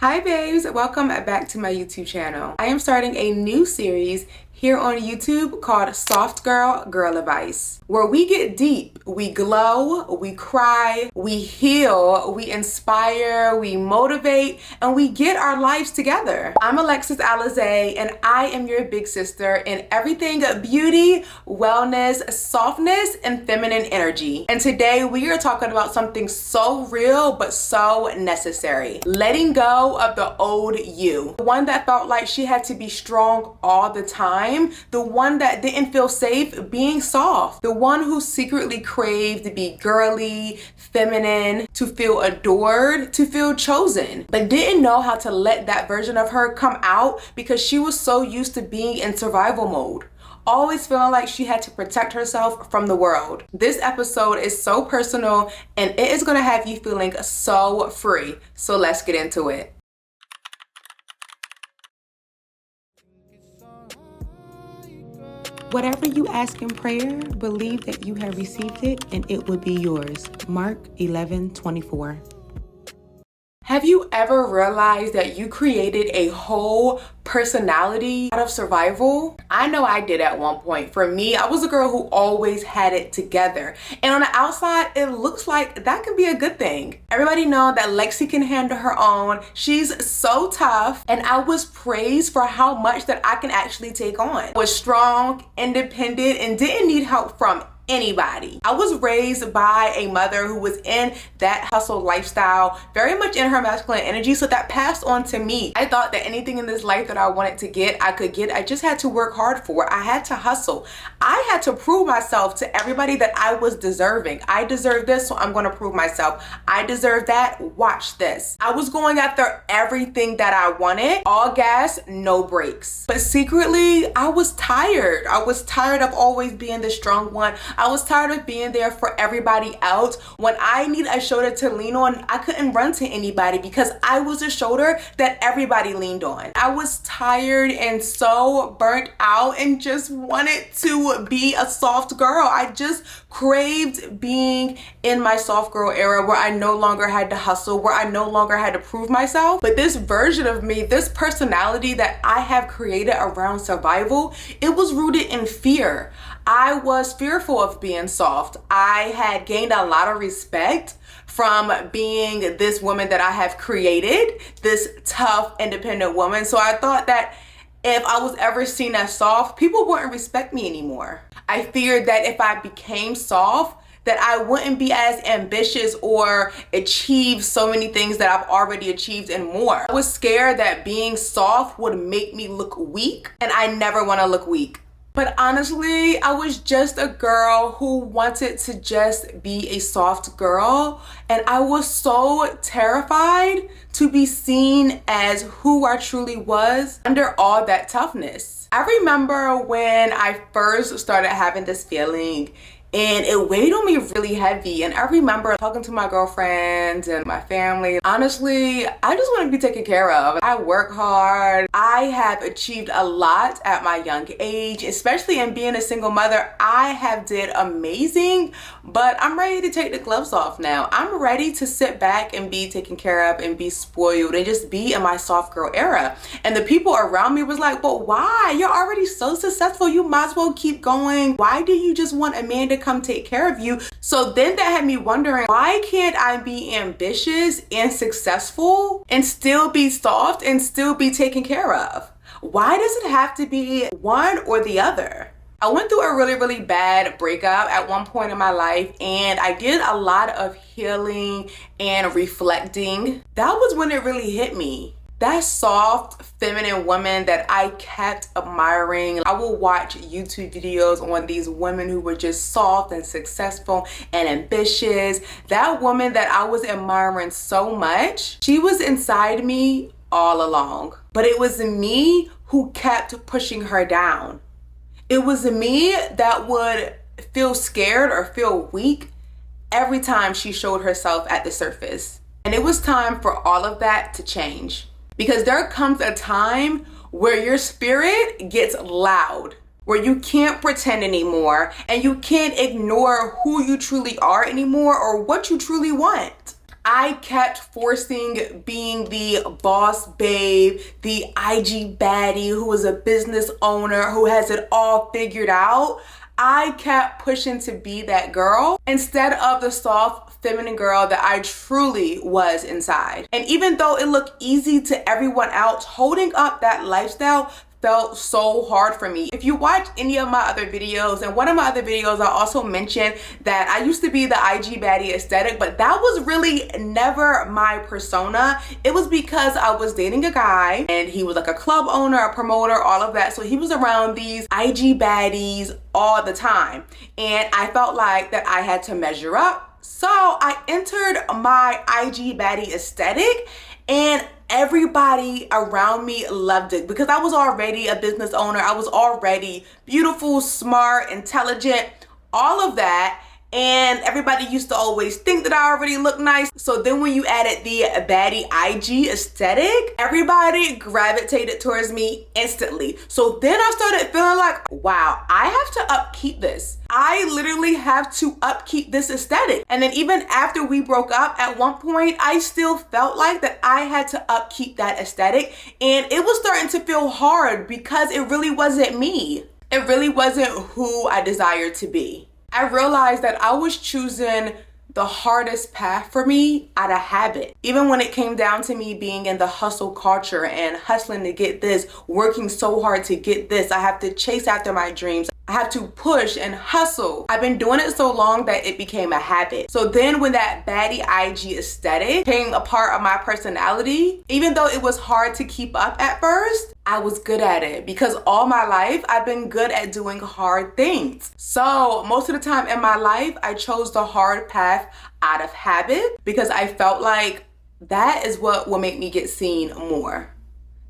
Hi babes, welcome back to my YouTube channel. I am starting a new series here on YouTube called Soft Girl Advice, where we get deep, we glow, we cry, we heal, we inspire, we motivate, and we get our lives together. I'm Alexis Alizé, and I am your big sister in everything beauty, wellness, softness, and feminine energy. And today we are talking about something so real but so necessary. Letting go of the old you. The one that felt like she had to be strong all the time. The one that didn't feel safe being soft. The one who secretly craved to be girly, feminine, to feel adored, to feel chosen, but didn't know how to let that version of her come out because she was so used to being in survival mode. Always feeling like she had to protect herself from the world. This episode is so personal and it is gonna have you feeling so free. So let's get into it. Whatever you ask in prayer, believe that you have received it and it will be yours. Mark 11:24. Have you ever realized that you created a whole personality out of survival? I know I did at one point. For me, I was a girl who always had it together. And on the outside, it looks like that could be a good thing. Everybody know that Lexi can handle her own. She's so tough. And I was praised for how much that I can actually take on. I was strong, independent, and didn't need help from anybody. I was raised by a mother who was in that hustle lifestyle, very much in her masculine energy, so that passed on to me. I thought that anything in this life that I wanted to get, I could get. I just had to work hard for it. I had to hustle. I had to prove myself to everybody that I was deserving. I deserve this, so I'm going to prove myself. I deserve that. Watch this. I was going after everything that I wanted. All gas, no brakes. But secretly, I was tired. I was tired of always being the strong one. I was tired of being there for everybody else. When I need a shoulder to lean on, I couldn't run to anybody because I was a shoulder that everybody leaned on. I was tired and so burnt out and just wanted to be a soft girl. I just craved being in my soft girl era where I no longer had to hustle, where I no longer had to prove myself. But this version of me, this personality that I have created around survival, it was rooted in fear. I was fearful of being soft. I had gained a lot of respect from being this woman that I have created, this tough, independent woman. So I thought that if I was ever seen as soft, people wouldn't respect me anymore. I feared that if I became soft, that I wouldn't be as ambitious or achieve so many things that I've already achieved and more. I was scared that being soft would make me look weak, and I never want to look weak. But honestly, I was just a girl who wanted to just be a soft girl. And I was so terrified to be seen as who I truly was under all that toughness. I remember when I first started having this feeling, and it weighed on me really heavy. And I remember talking to my girlfriends and my family. Honestly, I just want to be taken care of. I work hard. I have achieved a lot at my young age, especially in being a single mother. I have did amazing, but I'm ready to take the gloves off now. I'm ready to sit back and be taken care of and be spoiled and just be in my soft girl era. And the people around me was like, but why? You're already so successful. You might as well keep going. Why do you just want a man to come take care of you? So then that had me wondering, why can't I be ambitious and successful and still be soft and still be taken care of? Why does it have to be one or the other? I went through a really bad breakup at one point in my life, and I did a lot of healing and reflecting. That was when it really hit me. That soft, feminine woman that I kept admiring. I will watch YouTube videos on these women who were just soft and successful and ambitious. That woman that I was admiring so much, she was inside me all along. But it was me who kept pushing her down. It was me that would feel scared or feel weak every time she showed herself at the surface. And it was time for all of that to change. Because there comes a time where your spirit gets loud, where you can't pretend anymore and you can't ignore who you truly are anymore or what you truly want. I kept forcing being the boss babe, the IG baddie who is a business owner, who has it all figured out. I kept pushing to be that girl instead of the soft, feminine girl that I truly was inside. And even though it looked easy to everyone else, holding up that lifestyle felt so hard for me. If you watch any of my other videos, and one of my other videos I also mentioned that I used to be the IG baddie aesthetic, but that was really never my persona. It was because I was dating a guy and he was like a club owner, a promoter, all of that. So he was around these IG baddies all the time. And I felt like that I had to measure up. So I entered my IG baddie aesthetic, and everybody around me loved it because I was already a business owner. I was already beautiful, smart, intelligent, all of that. And everybody used to always think that I already looked nice. So then when you added the baddie IG aesthetic, everybody gravitated towards me instantly. So then I started feeling like, wow, I have to upkeep this. I literally have to upkeep this aesthetic. And then even after we broke up, at one point, I still felt like that I had to upkeep that aesthetic. And it was starting to feel hard because it really wasn't me. It really wasn't who I desired to be. I realized that I was choosing the hardest path for me out of habit. Even when it came down to me being in the hustle culture and hustling to get this, working so hard to get this, I have to chase after my dreams. I have to push and hustle. I've been doing it so long that it became a habit. So then when that baddie IG aesthetic became a part of my personality, even though it was hard to keep up at first, I was good at it because all my life I've been good at doing hard things. So most of the time in my life, I chose the hard path out of habit because I felt like that is what will make me get seen more.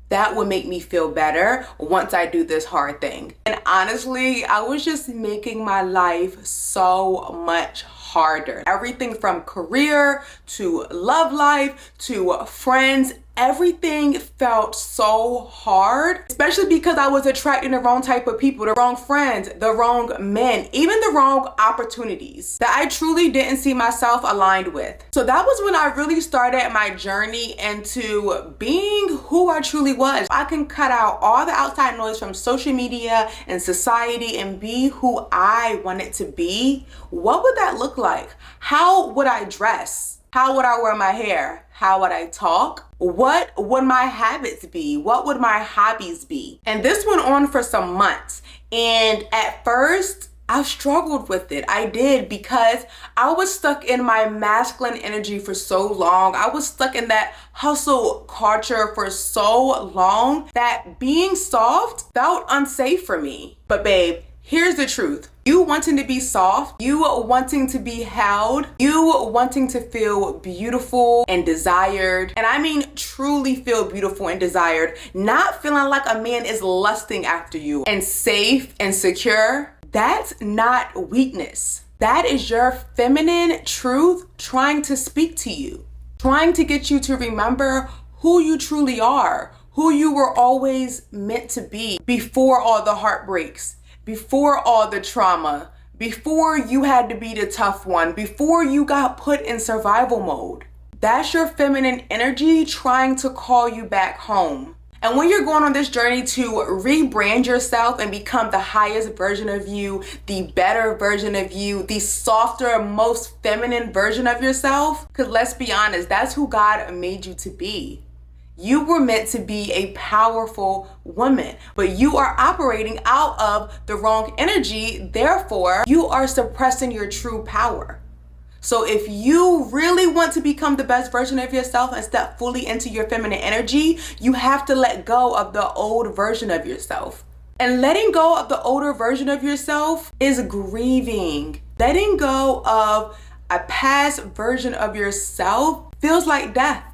That would make me feel better once I do this hard thing. And honestly, I was just making my life so much harder. Everything from career to love life to friends, everything felt so hard, especially because I was attracting the wrong type of people, the wrong friends, the wrong men, even the wrong opportunities that I truly didn't see myself aligned with. So that was when I really started my journey into being who I truly was. I can cut out all the outside noise from social media and society and be who I wanted to be. What would that look like? How would I dress? How would I wear my hair? How would I talk? What would my habits be? What would my hobbies be? And this went on for some months. And at first, I struggled with it. I did because I was stuck in my masculine energy for so long. I was stuck in that hustle culture for so long that being soft felt unsafe for me. But babe, here's the truth. You wanting to be soft, you wanting to be held, you wanting to feel beautiful and desired, and I mean truly feel beautiful and desired, not feeling like a man is lusting after you and safe and secure, that's not weakness. That is your feminine truth trying to speak to you, trying to get you to remember who you truly are, who you were always meant to be before all the heartbreaks, before all the trauma, before you had to be the tough one, before you got put in survival mode. That's your feminine energy trying to call you back home. And when you're going on this journey to rebrand yourself and become the highest version of you, the better version of you, the softer, most feminine version of yourself, because let's be honest, that's who God made you to be. You were meant to be a powerful woman, but you are operating out of the wrong energy. Therefore, you are suppressing your true power. So if you really want to become the best version of yourself and step fully into your feminine energy, you have to let go of the old version of yourself. And letting go of the older version of yourself is grieving. Letting go of a past version of yourself feels like death.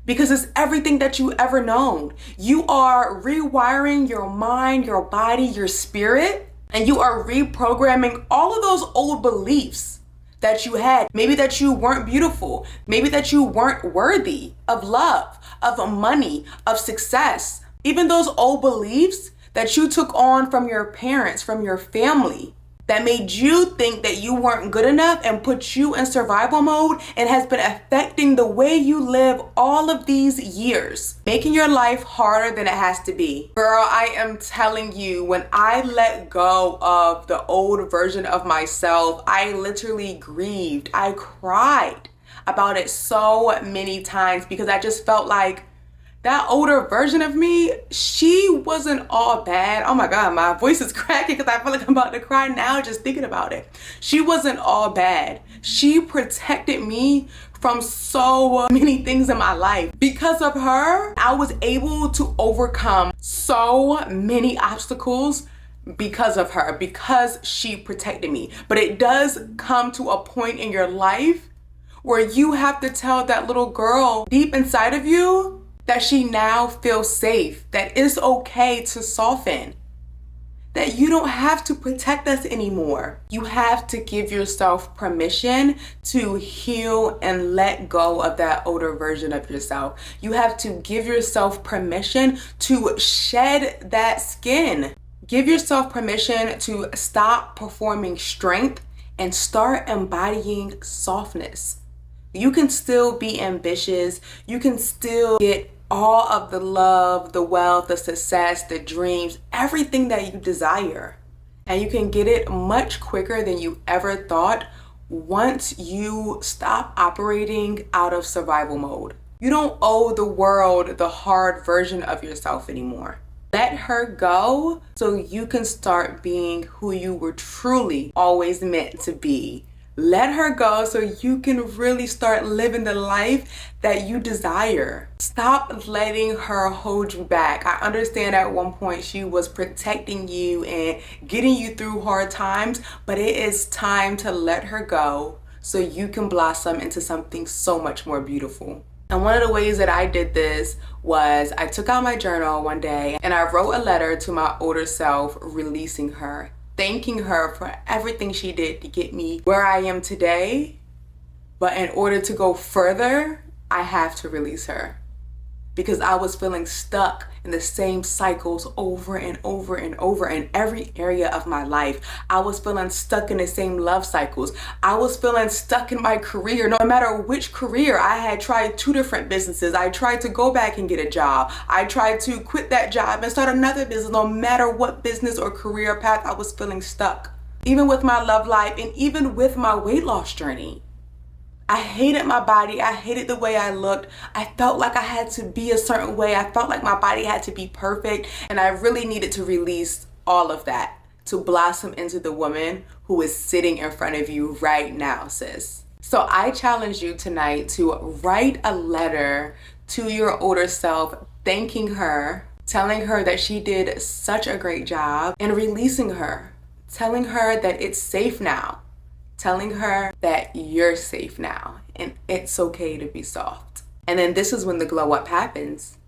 Because it's everything that you ever known. You are rewiring your mind, your body, your spirit, and you are reprogramming all of those old beliefs that you had. Maybe that you weren't beautiful. Maybe that you weren't worthy of love, of money, of success. Even those old beliefs that you took on from your parents, from your family. that made you think that you weren't good enough and put you in survival mode and has been affecting the way you live all of these years, making your life harder than it has to be. Girl, I am telling you, when I let go of the old version of myself, I literally grieved. I cried about it so many times because I just felt like that older version of me, she wasn't all bad. Oh my God, my voice is cracking because I feel like I'm about to cry now just thinking about it. She wasn't all bad. She protected me from so many things in my life. Because of her, I was able to overcome so many obstacles because of her, because she protected me. But it does come to a point in your life where you have to tell that little girl deep inside of you that she now feels safe, that it's okay to soften, that you don't have to protect us anymore. You have to give yourself permission to heal and let go of that older version of yourself. You have to give yourself permission to shed that skin. Give yourself permission to stop performing strength and start embodying softness. You can still be ambitious. You can still get all of the love, the wealth, the success, the dreams, everything that you desire. And you can get it much quicker than you ever thought once you stop operating out of survival mode. You don't owe the world the hard version of yourself anymore. Let her go so you can start being who you were truly always meant to be. Let her go so you can really start living the life that you desire. Stop letting her hold you back. I understand at one point she was protecting you and getting you through hard times, but it is time to let her go so you can blossom into something so much more beautiful. And one of the ways that I did this was I took out my journal one day and I wrote a letter to my older self, releasing her, thanking her for everything she did to get me where I am today. But in order to go further, I have to release her because I was feeling stuck in the same cycles over and over and over in every area of my life. I was feeling stuck in the same love cycles. I was feeling stuck in my career. No matter which career, I had tried 2 different businesses. I tried to go back and get a job. I tried to quit that job and start another business. No matter what business or career path, I was feeling stuck. Even with my love life and even with my weight loss journey. I hated my body. I hated the way I looked. I felt like I had to be a certain way. I felt like my body had to be perfect. And I really needed to release all of that to blossom into the woman who is sitting in front of you right now, sis. So I challenge you tonight to write a letter to your older self, thanking her, telling her that she did such a great job, and releasing her, telling her that it's safe now. Telling her that you're safe now and it's okay to be soft. And then this is when the glow up happens.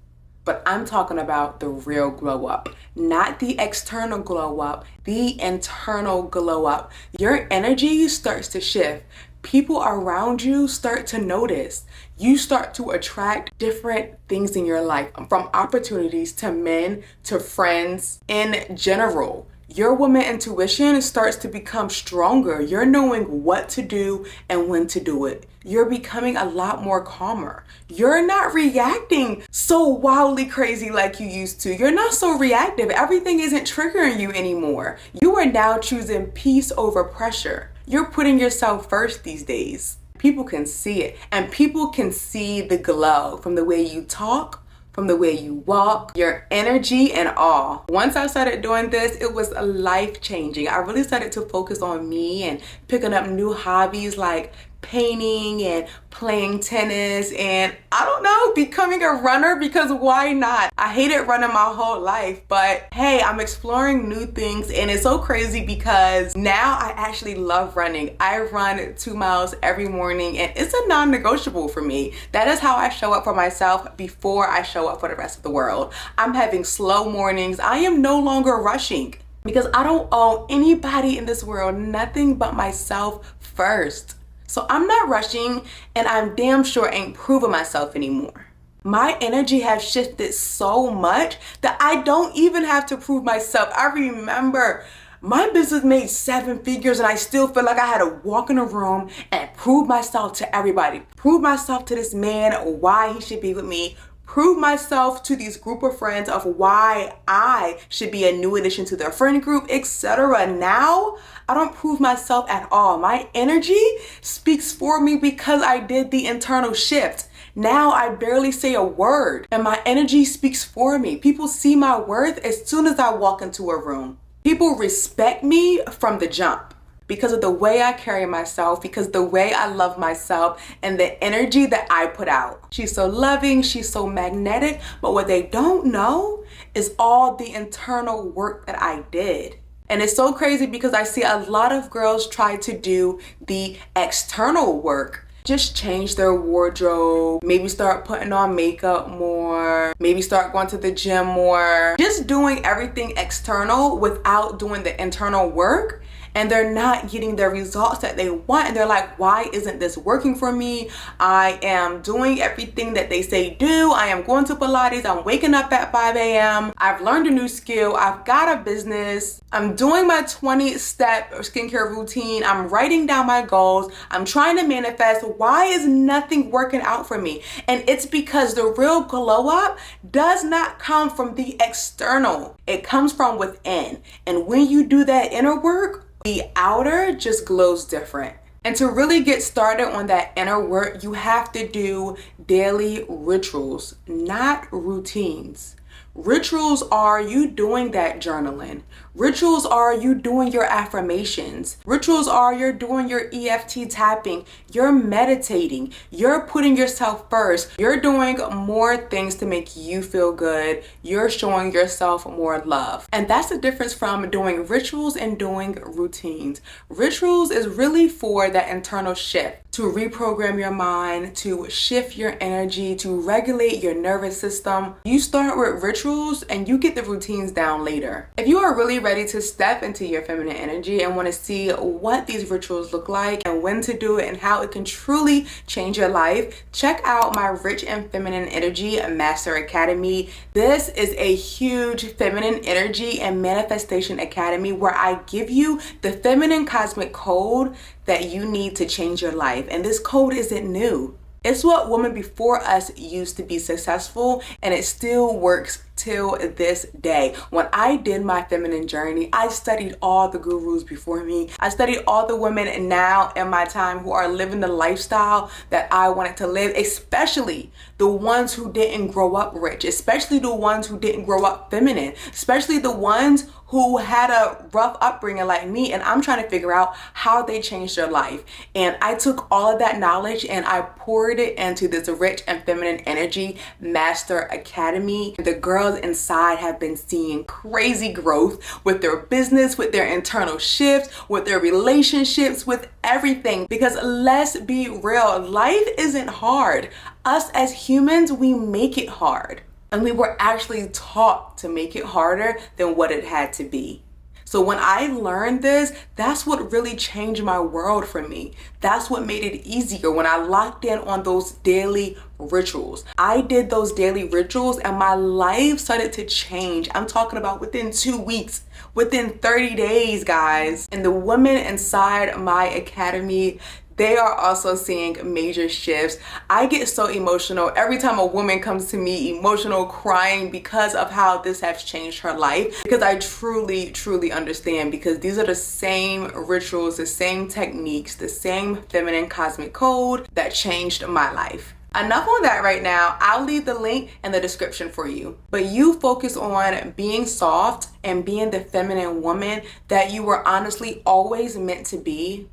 But I'm talking about the real glow up, not the external glow up, the internal glow up. Your energy starts to shift. People around you start to notice. You start to attract different things in your life, from opportunities to men to friends in general. Your woman intuition starts to become stronger. You're knowing what to do and when to do it. You're becoming a lot more calmer. You're not reacting so wildly crazy like you used to. You're not so reactive. Everything isn't triggering you anymore. You are now choosing peace over pressure. You're putting yourself first these days. People can see it, and people can see the glow from the way you talk, from the way you walk, your energy and all. Once I started doing this, it was life-changing. I really started to focus on me and picking up new hobbies like painting and playing tennis and, I don't know, becoming a runner, because why not? I hated running my whole life, but hey, I'm exploring new things, and it's so crazy because now I actually love running. I run 2 miles every morning, and it's a non-negotiable for me. That is how I show up for myself before I show up for the rest of the world. I'm having slow mornings. I am no longer rushing because I don't owe anybody in this world nothing but myself first. So I'm not rushing, and I'm damn sure ain't proving myself anymore. My energy has shifted so much that I don't even have to prove myself. I remember My business made 7 figures and I still feel like I had to walk in a room and prove myself to everybody. Prove myself to this man why he should be with me. Prove myself to these group of friends of why I should be a new addition to their friend group, etc. Now, I don't prove myself at all. My energy speaks for me because I did the internal shift. Now I barely say a word and my energy speaks for me. People see my worth as soon as I walk into a room. People respect me from the jump because of the way I carry myself, because the way I love myself and the energy that I put out. She's so loving, she's so magnetic, but what they don't know is all the internal work that I did. And it's so crazy because I see a lot of girls try to do the external work. Just change their wardrobe, maybe start putting on makeup more, maybe start going to the gym more. Just doing everything external without doing the internal work. And they're not getting the results that they want. And they're like, why isn't this working for me? I am doing everything that they say do. I am going to Pilates. I'm waking up at 5 a.m. I've learned a new skill. I've got a business. I'm doing my 20-step skincare routine. I'm writing down my goals. I'm trying to manifest. Why is nothing working out for me? And it's because the real glow up does not come from the external. It comes from within. And when you do that inner work, the outer just glows different. And to really get started on that inner work, you have to do daily rituals, not routines. Rituals are you doing that journaling. Rituals are you doing your affirmations. Rituals are you're doing your EFT tapping. You're meditating. You're putting yourself first. You're doing more things to make you feel good. You're showing yourself more love. And that's the difference from doing rituals and doing routines. Rituals is really for that internal shift, to reprogram your mind, to shift your energy, to regulate your nervous system. You start with rituals and you get the routines down later. If you are really ready to step into your feminine energy and want to see what these rituals look like and when to do it and how it can truly change your life, check out my Rich and Feminine Energy Master Academy. This is a huge feminine energy and manifestation academy where I give you the feminine cosmic code that you need to change your life. And this code isn't new. It's what women before us used to be successful, and it still works till this day. When I did my feminine journey, I studied all the gurus before me. I studied all the women now in my time who are living the lifestyle that I wanted to live, especially the ones who didn't grow up rich, especially the ones who didn't grow up feminine, especially the ones who had a rough upbringing like me, and I'm trying to figure out how they changed their life. And I took all of that knowledge and I poured it into this Rich and Feminine Energy Master Academy. The girls inside have been seeing crazy growth with their business, with their internal shifts, with their relationships, with everything. Because let's be real, life isn't hard. Us as humans, we make it hard. And we were actually taught to make it harder than what it had to be. So when I learned this, that's what really changed my world for me. That's what made it easier when I locked in on those daily rituals. I did those daily rituals and my life started to change. I'm talking about within 2 weeks, within 30 days, guys. And the women inside my academy, they are also seeing major shifts. I get so emotional every time a woman comes to me, emotional, crying because of how this has changed her life. Because I truly, truly understand, because these are the same rituals, the same techniques, the same feminine cosmic code that changed my life. Enough on that right now. I'll leave the link in the description for you. But you focus on being soft and being the feminine woman that you were honestly always meant to be.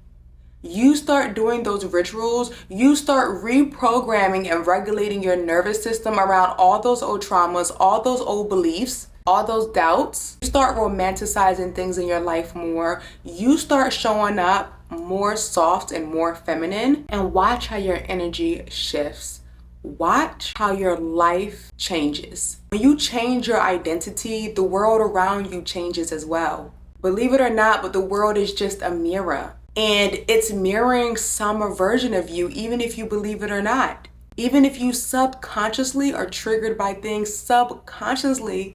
You start doing those rituals, you start reprogramming and regulating your nervous system around all those old traumas, all those old beliefs, all those doubts. You start romanticizing things in your life more. You start showing up more soft and more feminine, and watch how your energy shifts. Watch how your life changes. When you change your identity, the world around you changes as well. Believe it or not, but the world is just a mirror. And it's mirroring some version of you, even if you believe it or not. Even if you subconsciously are triggered by things, subconsciously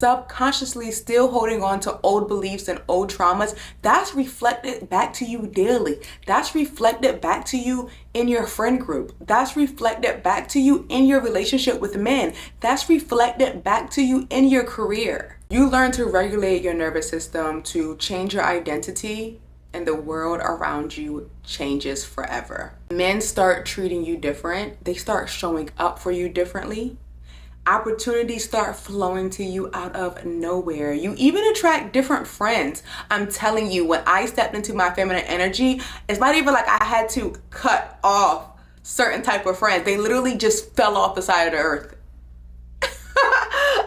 still holding on to old beliefs and old traumas, that's reflected back to you daily. That's reflected back to you in your friend group. That's reflected back to you in your relationship with men. That's reflected back to you in your career. You learn to regulate your nervous system to change your identity, and the world around you changes forever. Men start treating you different. They start showing up for you differently. Opportunities start flowing to you out of nowhere. You even attract different friends. I'm telling you, when I stepped into my feminine energy, it's not even like I had to cut off certain type of friends. They literally just fell off the side of the earth.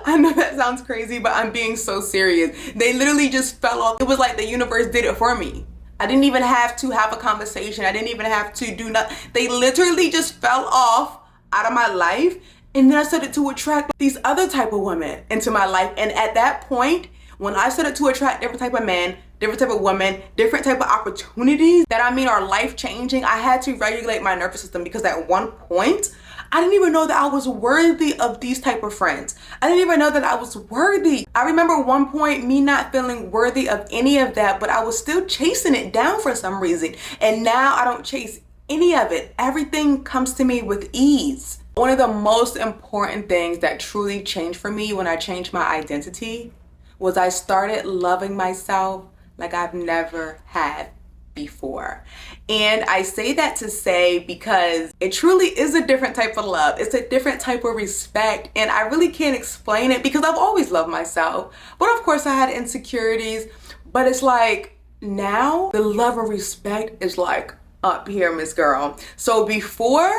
I know that sounds crazy, but I'm being so serious. They literally just fell off. It was like the universe did it for me. I didn't even have to have a conversation. I didn't even have to do nothing. They literally just fell off out of my life. And then I started to attract these other type of women into my life. And at that point, when I started to attract different type of men, different type of women, different type of opportunities that are life changing, I had to regulate my nervous system, because at one point, I didn't even know that I was worthy of these type of friends. I didn't even know that I was worthy. I remember one point me not feeling worthy of any of that, but I was still chasing it down for some reason. And now I don't chase any of it. Everything comes to me with ease. One of the most important things that truly changed for me when I changed my identity was I started loving myself like I've never had before. And I say that to say because it truly is a different type of love. It's a different type of respect, and I really can't explain it because I've always loved myself. But of course I had insecurities, but it's like now the love and respect is like up here, Miss Girl. So before,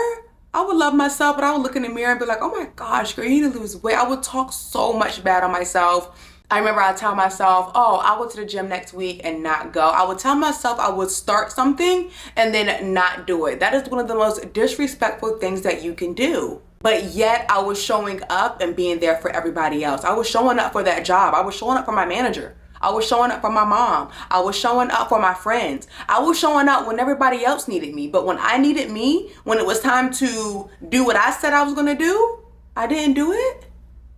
I would love myself, but I would look in the mirror and be like, oh my gosh, girl, you need to lose weight. I would talk so much bad on myself. I remember I tell myself, oh, I'll go to the gym next week and not go. I would tell myself I would start something and then not do it. That is one of the most disrespectful things that you can do. But yet I was showing up and being there for everybody else. I was showing up for that job. I was showing up for my manager. I was showing up for my mom. I was showing up for my friends. I was showing up when everybody else needed me. But when I needed me, when it was time to do what I said I was gonna do, I didn't do it.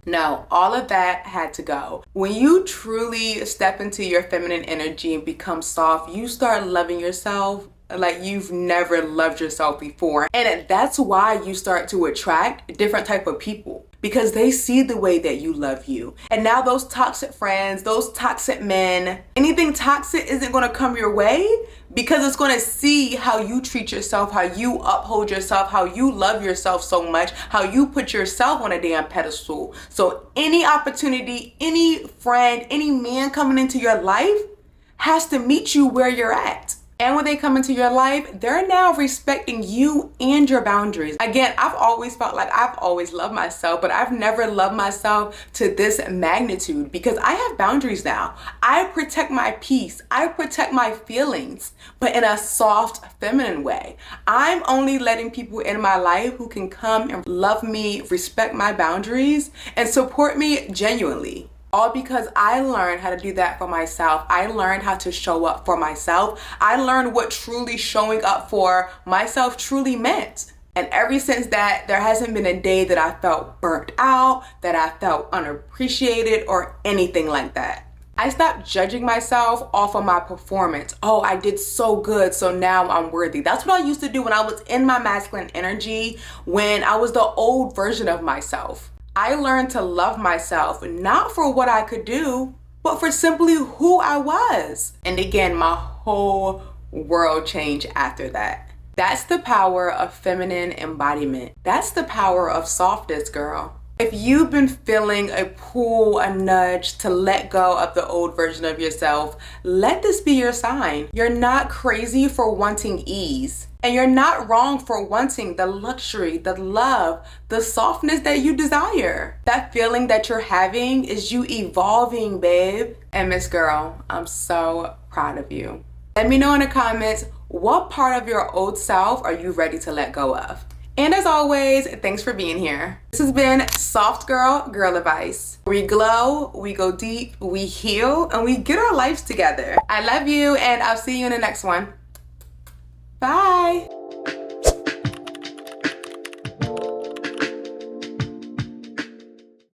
No, all of that had to go. When you truly step into your feminine energy and become soft, you start loving yourself like you've never loved yourself before. And that's why you start to attract different type of people, because they see the way that you love you. And now those toxic friends, those toxic men, anything toxic isn't going to come your way, because it's going to see how you treat yourself, how you uphold yourself, how you love yourself so much, how you put yourself on a damn pedestal. So any opportunity, any friend, any man coming into your life has to meet you where you're at. And when they come into your life, they're now respecting you and your boundaries. Again, I've always felt like I've always loved myself, but I've never loved myself to this magnitude, because I have boundaries now. I protect my peace. I protect my feelings, but in a soft, feminine way. I'm only letting people in my life who can come and love me, respect my boundaries, and support me genuinely. All because I learned how to do that for myself. I learned how to show up for myself. I learned what truly showing up for myself truly meant. And ever since that, there hasn't been a day that I felt burnt out, that I felt unappreciated, or anything like that. I stopped judging myself off of my performance. Oh, I did so good, so now I'm worthy. That's what I used to do when I was in my masculine energy, when I was the old version of myself. I learned to love myself, not for what I could do, but for simply who I was. And again, my whole world changed after that. That's the power of feminine embodiment. That's the power of softness, girl. If you've been feeling a pull, a nudge to let go of the old version of yourself, let this be your sign. You're not crazy for wanting ease. And you're not wrong for wanting the luxury, the love, the softness that you desire. That feeling that you're having is you evolving, babe. And Miss Girl, I'm so proud of you. Let me know in the comments, what part of your old self are you ready to let go of? And as always, thanks for being here. This has been Soft Girl, Girl Advice. We glow, we go deep, we heal, and we get our lives together. I love you, and I'll see you in the next one. Bye.